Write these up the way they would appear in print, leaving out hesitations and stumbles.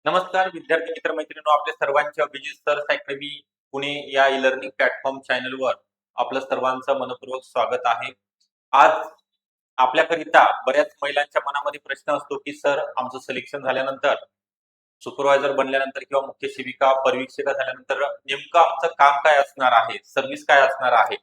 नमस्कार विद्यार्थी मित्र मैत्रिणींनो, आपल्या सर्वांचे अभिजित सर्स अकॅडमी पुणे या ई लर्निंग प्लॅटफॉर्म चॅनलवर आपलं सर्वांचं मनपूर्वक स्वागत आहे. आज आपल्याकरिता बऱ्याच महिलांच्या मनामध्ये प्रश्न असतो की सर, आमचं सिलेक्शन झाल्यानंतर, सुपरवायझर बनल्यानंतर किंवा मुख्य सेविका परिवीक्षिका झाल्यानंतर नेमकं आमचं काम काय असणार आहे, सर्व्हिस काय असणार आहे.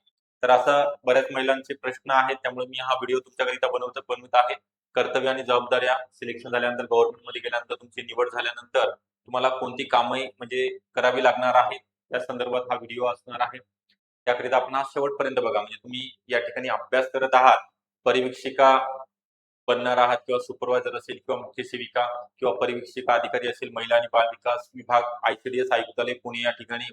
तर असं बऱ्याच महिलांचे प्रश्न आहेत, त्यामुळे मी हा व्हिडिओ तुमच्याकरिता बनवत आहे. कर्तव्य आणि जबाबदाऱ्या, सिलेक्शन झाल्यानंतर गव्हर्नमेंट मध्ये गेल्यानंतर तुमची निवड झाल्यानंतर तुम्हाला कोणती कामे म्हणजे करावी लागणार आहेत, त्या संदर्भात हा व्हिडिओ असणार आहे. त्याकरिता आपण हा शेवटपर्यंत बघा. म्हणजे तुम्ही या ठिकाणी अभ्यास करत आहात, परिवीक्षिका बनणार आहात किंवा सुपरवायझर असेल किंवा मुख्य सेविका किंवा परिवीक्षिका अधिकारी असेल, महिला आणि बाल विकास विभाग, आयसीडीएस आयुक्तालय पुणे या ठिकाणी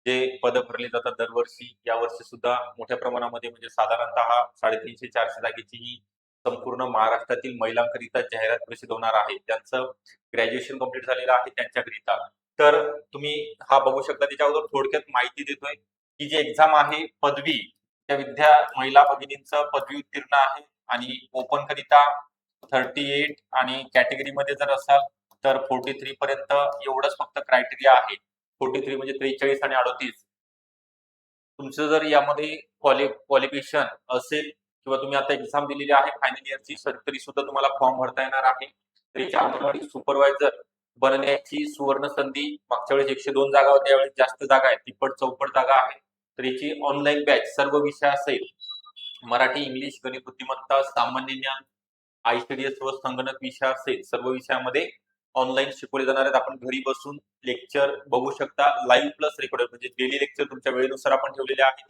जे पद भरली जातात दरवर्षी, यावर्षी सुद्धा मोठ्या प्रमाणामध्ये म्हणजे साधारणतः 350-400 जागेची ही संपूर्ण महाराष्ट्रातील महिलांकरिता जाहिरात प्रसिद्ध होणार आहे. त्यांचं ग्रॅज्युएशन कंप्लीट झालेलं आहे त्यांच्याकरिता. तर तुम्ही हा बघू शकता. त्याच्या अगोदर थोडक्यात माहिती देतोय की जी एक्झाम आहे पदवी, त्या महिला भगिनींचं पदवी उत्तीर्ण आहे आणि ओपन करिता 38 आणि कॅटेगरीमध्ये जर असाल तर 43 पर्यंत एवढंच फक्त क्रायटेरिया आहे. 43 म्हणजे 43 आणि 38. तुमचं जर यामध्ये क्वालिफिकेशन असेल किंवा तुम्ही आता एक्झाम दिलेली आहे फायनल इयरची, तरी सुद्धा तुम्हाला फॉर्म भरता येणार आहे. तरी अंगणवाडी सुपरवायझर बनण्याची सुवर्ण संधी. मागच्या वेळेस 102 जागा होत्या, यावेळेस जास्त जागा आहेत, तिप्पट चौपट जागा आहे. तर याची ऑनलाईन बॅच सर्व विषय असेल, मराठी, इंग्लिश, गणित बुद्धिमत्ता, सामान्य ज्ञान, आयसीडीएस व संगणक विषय असेल, सर्व विषयामध्ये ऑनलाईन शिकवले जाणार आहेत. आपण घरी बसून लेक्चर बघू शकता, लाईव्ह प्लस रेकॉर्डेड. म्हणजे डेली लेक्चर तुमच्या वेळेनुसार आपण ठेवलेले आहेत.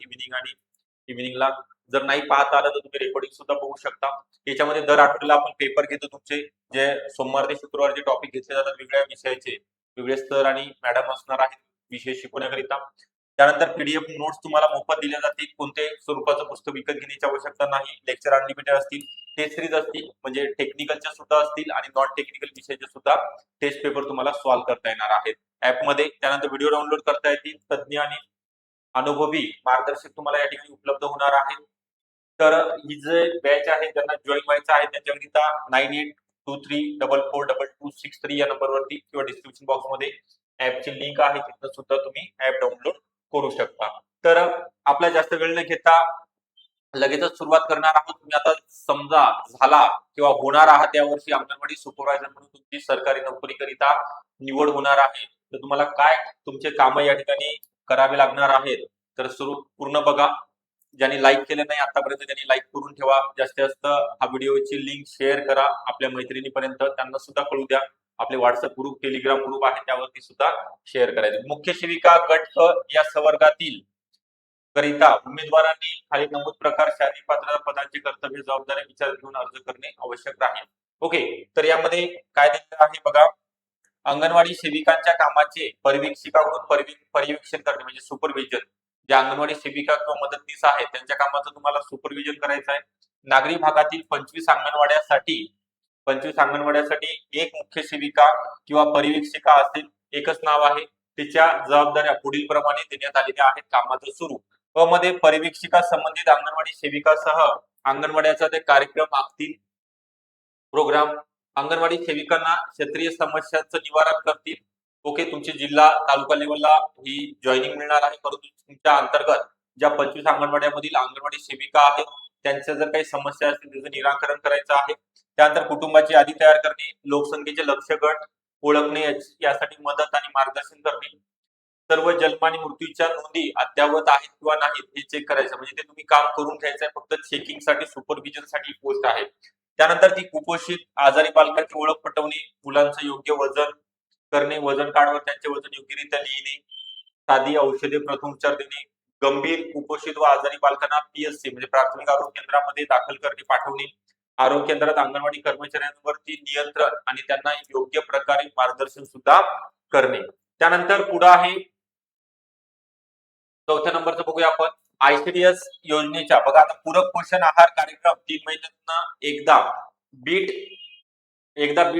इव्हिनिंगला जर नाही पाहता आलं तर तुम्ही रेकॉर्डिंग सुद्धा बघू शकता. याच्यामध्ये दर आठवड्याला आपण पेपर घेतो. तुमचे जे सोमवार ते शुक्रवार जे टॉपिक घेतले जातात वेगळ्या विषयाचे, वेगळे सर आणि मॅडम असणार आहेत विषय शिकवण्याकरिता. त्यानंतर पीडीएफ नोट्स तुम्हाला मोफत दिल्या जातील. कोणत्याही स्वरूपाचं पुस्तक विकत घेण्याची आवश्यकता नाही. लेक्चर अनलिमिटेड असतील, टेस्ट सिरीज असतील, म्हणजे टेक्निकलच्या सुद्धा असतील आणि नॉन टेक्निकल विषयाचे सुद्धा टेस्ट पेपर तुम्हाला सॉल्व्ह करता येणार आहेत ऍपमध्ये. त्यानंतर व्हिडिओ डाउनलोड करता येतील. तज्ञ आणि अनुभवी मार्गदर्शक तुम्हाला या ठिकाणी उपलब्ध होणार आहेत. तर ही जे बॅच आहे, ज्यांना जॉईन व्हायचं आहे त्यांच्याकरिता 9823442263 या नंबरवरती किंवा डिस्क्रिप्शन बॉक्समध्ये ऍपची लिंक आहे, तिथं सुद्धा तुम्ही ऍप डाउनलोड करू शकता. तर आपला जास्त वेळ न घेता लगेचच सुरुवात करणार आहोत. तुम्ही आता समजा झाला किंवा होणार आहात यावर्षी अंगणवाडी सुपरवायझर म्हणून तुमची सरकारी नोकरीकरिता निवड होणार आहे. तर तुम्हाला काय तुमचे काम या ठिकाणी करावे लागणार आहेत. तर पूर्ण बघा. ज्यांनी लाईक केलं नाही आतापर्यंत त्यांनी लाईक करून ठेवा. जास्तीत जास्त हा व्हिडिओची लिंक शेअर करा आपल्या मैत्रिणीपर्यंत, त्यांना सुद्धा कळू द्या. आपले व्हॉट्सअप ग्रुप, टेलिग्राम ग्रुप आहे, त्यावरती सुद्धा शेअर करायचे. मुख्य सेविका गट क या संवर्गातील करिता उमेदवारांनी खाली नमूद प्रकार, शारीरिक पात्रता, पदांची कर्तव्य, जबाबदारी विचारात घेऊन अर्ज करणे आवश्यक राहील. ओके, तर यामध्ये काय दिलेलं आहे बघा. अंगणवाडी सेविकांच्या कामाचे परिवीक्षिकाकडून पर्यवेक्षण करणे म्हणजे सुपरविजन. ज्या अंगणवाडी सेविका किंवा मदतनीस आहेत त्यांच्या कामाचं तुम्हाला सुपरविजन करायचं आहे. नागरी भागातील 25 अंगणवाड्यासाठी एक मुख्य सेविका किंवा परिवीक्षिका असेल. एकच नाव आहे. तिच्या जबाबदाऱ्या पुढील प्रमाणे देण्यात आलेल्या आहेत. कामाचं स्वरूप क मध्ये परिवीक्षिका संबंधित अंगणवाडी सेविकासह अंगणवाड्याचा ते कार्यक्रम आखतील. प्रोग्राम अंगणवाडी सेविकांना क्षेत्रीय समस्यांचं निवारण करतील. ओके, तुमची जिल्हा तालुका लेवलला ही जॉईनिंग मिळणार आहे, परंतु तुमच्या अंतर्गत ज्या 25 अंगणवाड्यामधील अंगणवाडी सेविका आहेत त्यांच्या जर काही समस्या असतील त्याचं निराकरण करायचं आहे. त्यानंतर कुटुंबाची यादी तयार करणे, लोकसंख्येचे लक्ष्य गट ओळखणे यासाठी मदत आणि मार्गदर्शन करणे. सर्व जन्म आणि मृत्यूच्या नोंदी अद्ययावत आहेत किंवा नाहीत हे चेक करायचं. म्हणजे ते तुम्ही काम करून घ्यायचं आहे, फक्त चेकिंग साठी, सुपरविजन साठी पोस्ट आहे. त्यानंतर ती कुपोषित आजारी बालकांची ओळख पटवणे, मुलांचं योग्य वजन करणे, वजन कार्डवर त्यांचे वजन योग्यरित्या लिहिणे, साधी औषधे प्रथमोपचार देणे, गंभीर कुपोषित व आजारी बालकांना पीएससी म्हणजे प्राथमिक आरोग्य केंद्रामध्ये दाखल करणे पाठवणे, आरोग्य केंद्रात अंगणवाडी कर्मचाऱ्यांवरती नियंत्रण आणि त्यांना योग्य प्रकारे मार्गदर्शन सुद्धा करणे. त्यानंतर पुढे आहे चौथ्या नंबरचं बघूया आपण. आयसीडीएस योजनेच्या बघा आता पूरक पोषण आहार कार्यक्रम 3 महिन्यांना एकदा बीट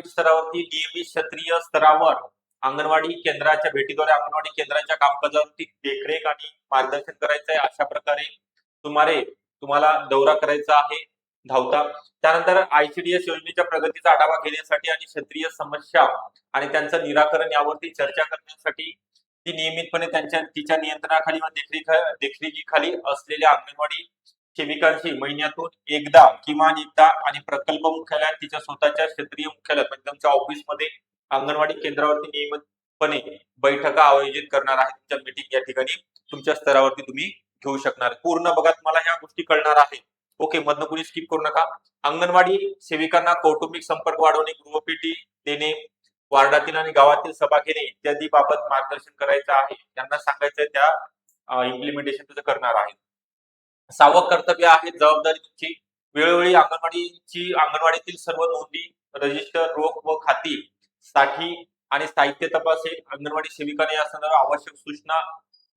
स्तरावरती नियमित क्षेत्रीय स्तरावर अंगणवाडी केंद्राच्या भेटीद्वारे अंगणवाडी केंद्राच्या कामकाजावरती देखरेख आणि मार्गदर्शन करायचं आहे. अशा प्रकारे तुम्हाला दौरा करायचा आहे धावता. त्यानंतर आयसीडीएस योजनेच्या प्रगतीचा आढावा घेण्यासाठी आणि क्षेत्रीय समस्या आणि त्यांचं निराकरण यावरती चर्चा करण्यासाठी ती नियमितपणे तिच्या नियंत्रणाखाली व देखरेखीखाली असलेल्या अंगणवाडी सेविकांशी महिन्यातून एकदा किमान एकदा आणि प्रकल्प मुख्यालयात तिच्या स्वतःच्या क्षेत्रीय मुख्यालयात म्हणजे तुमच्या ऑफिसमध्ये अंगणवाडी केंद्रावरती नियमितपणे बैठका आयोजित करणार आहे. तुमच्या मीटिंग या ठिकाणी तुमच्या स्तरावरती तुम्ही घेऊ शकणार. पूर्ण बघा, तुम्हाला ह्या गोष्टी कळणार आहे. ओके, मधनं कोणी स्किप करू नका. अंगणवाडी सेविकांना कौटुंबिक संपर्क वाढवणे, गृहपेटी देणे, वार्डातील आणि गावातील सभा घेणे इत्यादी बाबत मार्गदर्शन करायचं आहे. त्यांना सांगायचं त्या इम्प्लिमेंटेशन तुझं करणार आहे. 6वं कर्तव्य आहे जबाबदारी तुमची. वेळोवेळी अंगणवाडीतील सर्व नोंदी, रजिस्टर, रोख व खाती, साठी आणि साहित्य तपासेल. अंगणवाडी सेविकाने या संदर्भात आवश्यक सूचना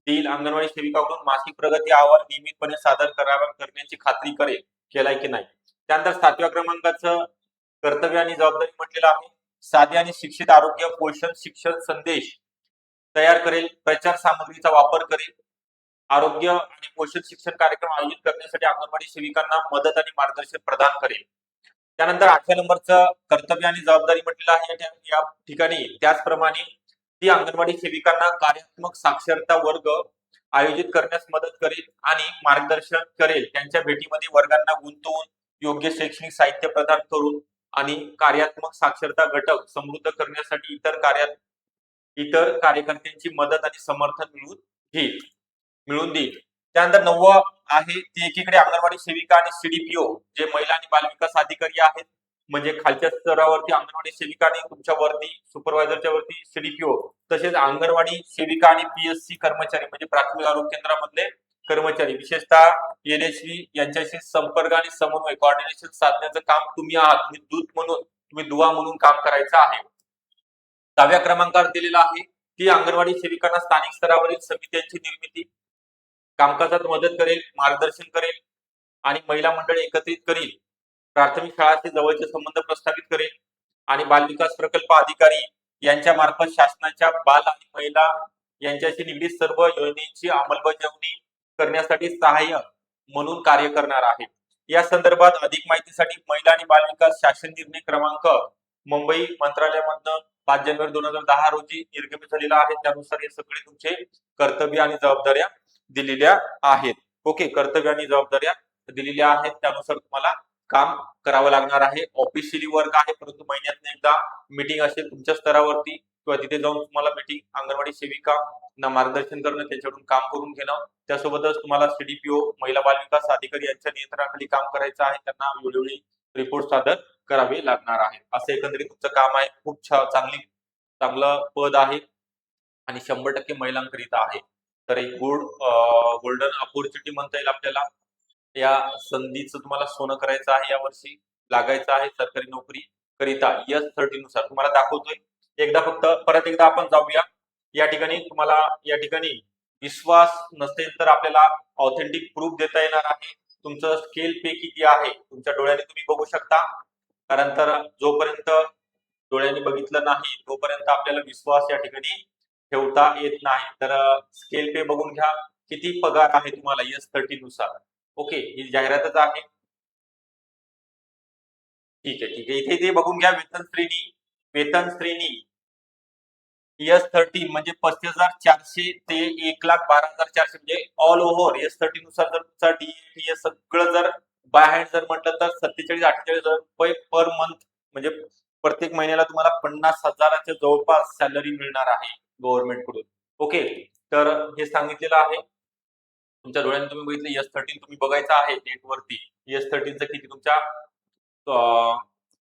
देईल. अंगणवाडी सेविकाकडून मासिक प्रगती अहवाल नियमितपणे सादर करण्याची खात्री करेल केलाय की नाही. त्यानंतर 7व्या क्रमांकाचं कर्तव्य आणि जबाबदारी म्हटलेलं आहे. साधे आणि शिक्षित आरोग्य पोषण शिक्षण संदेश तयार करेल. प्रचार सामग्रीचा वापर करेल. आरोग्य आणि पोषण शिक्षण कार्यक्रम आयोजित करण्यासाठी अंगणवाडी सेविकांना मदत आणि मार्गदर्शन प्रदान करेल. त्यानंतर 8व्या नंबरचं कर्तव्य आणि जबाबदारी म्हटलेलं आहे या ठिकाणी. त्याचप्रमाणे ती अंगणवाडी सेविकांना कार्यात्मक साक्षरता वर्ग आयोजित करण्यास मदत करेल आणि मार्गदर्शन करेल. त्यांच्या भेटीमध्ये वर्गांना गुंतवून योग्य शैक्षणिक साहित्य प्रदान करून आणि कार्यात्मक साक्षरता घटक समृद्ध करण्यासाठी इतर कार्यकर्त्यांची मदत आणि समर्थन मिळून देईल. त्यानंतर 9वं आहे ती एकीकडे अंगणवाडी सेविका आणि सीडीपीओ जे महिला आणि बालविकास अधिकारी आहेत, म्हणजे खालच्या स्तरावरती अंगणवाडी सेविका आणि तुमच्या वरती सुपरवायझरच्या वरती सीडीपीओ, तसेच अंगणवाडी सेविका आणि पीएससी कर्मचारी म्हणजे प्राथमिक आरोग्य केंद्रामधले कर्मचारी, विशेषतः एनएचव्ही यांच्याशी संपर्क आणि समन्वय कोऑर्डिनेशन साधण्याचं काम तुम्ही आहात. तुम्ही दुवा म्हणून काम करायचं आहे. 10व्या क्रमांकावर दिलेला आहे की अंगणवाडी सेविकांना स्थानिक स्तरावरील समित्यांची निर्मिती, कामकाजात मदत करेल, मार्गदर्शन करेल आणि महिला मंडळ एकत्रित करेल. प्राथमिक शाळांशी जवळचे संबंध प्रस्थापित करेल आणि बालविकास प्रकल्प अधिकारी यांच्या मार्फत शासनाच्या बाल आणि महिला यांच्याशी निगडीत सर्व योजनेची अंमलबजावणी करण्यासाठी सहाय्य म्हणून कार्य करणार आहे. या संदर्भात अधिक माहितीसाठी महिला आणि बालविकास शासन निर्णय क्रमांक मुंबई मंत्रालयामधनं 5 जानेवारी 2010 रोजी निर्गमित झालेला आहे. त्यानुसार हे सगळे तुमचे कर्तव्य आणि जबाबदाऱ्या दिलेल्या आहेत. ओके, कर्तव्य आणि जबाबदाऱ्या दिलेल्या आहेत, त्यानुसार तुम्हाला काम करावं लागणार आहे. ऑफिशियली वर्क आहे, परंतु महिन्यातून एकदा मीटिंग असेल तुमच्या स्तरावरती किंवा तिथे जाऊन तुम्हाला मीटिंग अंगणवाडी सेविका ना मार्गदर्शन करणं, त्यांच्याकडून काम करून घेणं. त्यासोबतच तुम्हाला सीडीपीओ महिला बाल विकास अधिकारी यांच्या नियंत्रणाखाली काम करायचं आहे. त्यांना वेळोवेळी रिपोर्ट सादर करावे लागणार आहे. असं एकंदरीत तुमचं काम आहे. खूप चांगलं पद आहे आणि 100% महिलांकरिता आहे. तर एक गोल्डन अपॉर्च्युनिटी म्हणता येईल आपल्याला. या संधीचं तुम्हाला सोनं करायचं आहे, यावर्षी लागायचं आहे सरकारी नोकरी करिता. S30 नुसार तुम्हाला दाखवतोय. परत एकदा आपण जाऊया. या ठिकाणी विश्वास नसेल तर आपल्याला ऑथेंटिक प्रूफ देता येणार आहे. तुमचं स्केल पे किती आहे तुमच्या डोळ्याने तुम्ही बघू शकता. कारण तर जोपर्यंत डोळ्यांनी बघितलं नाही तोपर्यंत आपल्याला विश्वास या ठिकाणी ठेवता येत नाही. तर स्केल पे बघून घ्या, किती पगार आहे तुम्हाला S30 नुसार. ओके, ही जाहिरातच आहे. ठीक आहे. इथे बघून घ्या. वेतन श्रेणी S30 म्हणजे 35,400 ते 1,12,400 म्हणजे ऑल ओव्हर S30 नुसार जर तुमचा DA सगळं जर बाय हँड जर म्हटलं तर 47-48 रुपये पर मंथ, म्हणजे प्रत्येक महिन्याला तुम्हाला 50,000च्या जवळपास सॅलरी मिळणार आहे गव्हर्नमेंट कडून. ओके, तर हे सांगितलेलं आहे. तुमच्या डोळ्याने तुम्ही बघितलं S13 तुम्ही बघायचं आहे नेटवरती. S13चं किती तुमच्या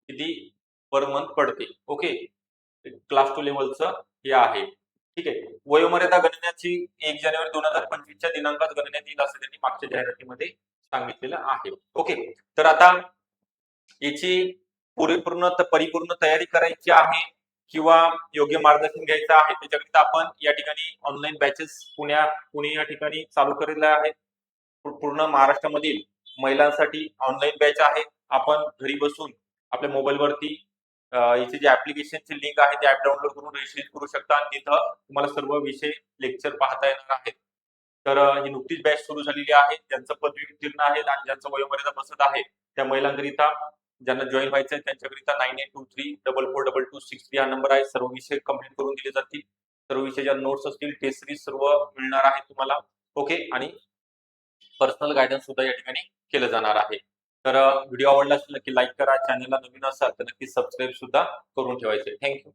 किती पर मंथ पडते. ओके, क्लास 2 लेवलचं हे आहे. ठीक आहे. वयोमर्यादा गणनेची 1 जानेवारी 2025 दिनांकात गणनेत येईल असं त्यांनी मागच्या जाहिरातीमध्ये सांगितलेलं आहे. ओके, तर आता याची परिपूर्ण तयारी करायची आहे किंवा योग्य मार्गदर्शन घ्यायचं आहे, त्याच्याकरिता आपण या ठिकाणी ऑनलाईन बॅचेस पुणे या ठिकाणी चालू केलेले आहेत. पूर्ण महाराष्ट्रामधील महिलांसाठी ऑनलाईन बॅच आहे. आपण घरी बसून आपल्या मोबाईलवरती याची जी ऍप्लिकेशनची लिंक आहे ती ऍप डाउनलोड करून रजिस्टर करू शकता आणि तिथं तुम्हाला सर्व विषय लेक्चर पाहता येणार आहेत. तर ही नुकतीच बॅच सुरू झालेली आहे. ज्यांचं पदवी उत्तीर्ण आहे आणि ज्यांचं वयोमर्यादा बसत आहे त्या महिलांकरिता ज्यांना जॉईन व्हायचं आहे त्यांच्याकरिता 9823442263 हा नंबर आहे. सर्व विषय कंप्लीट करून दिले जातील. सर्व विषयाच्या नोट्स असतील, टेस्ट सिरीज सर्व मिळणार आहे तुम्हाला. ओके, आणि पर्सनल गायडन्स सुद्धा या ठिकाणी केलं जाणार आहे. तर व्हिडिओ आवडला असेल नक्की लाईक करा. चॅनलला नवीन असाल तर नक्की सबस्क्राईब सुद्धा करून ठेवायचे. थँक्यू.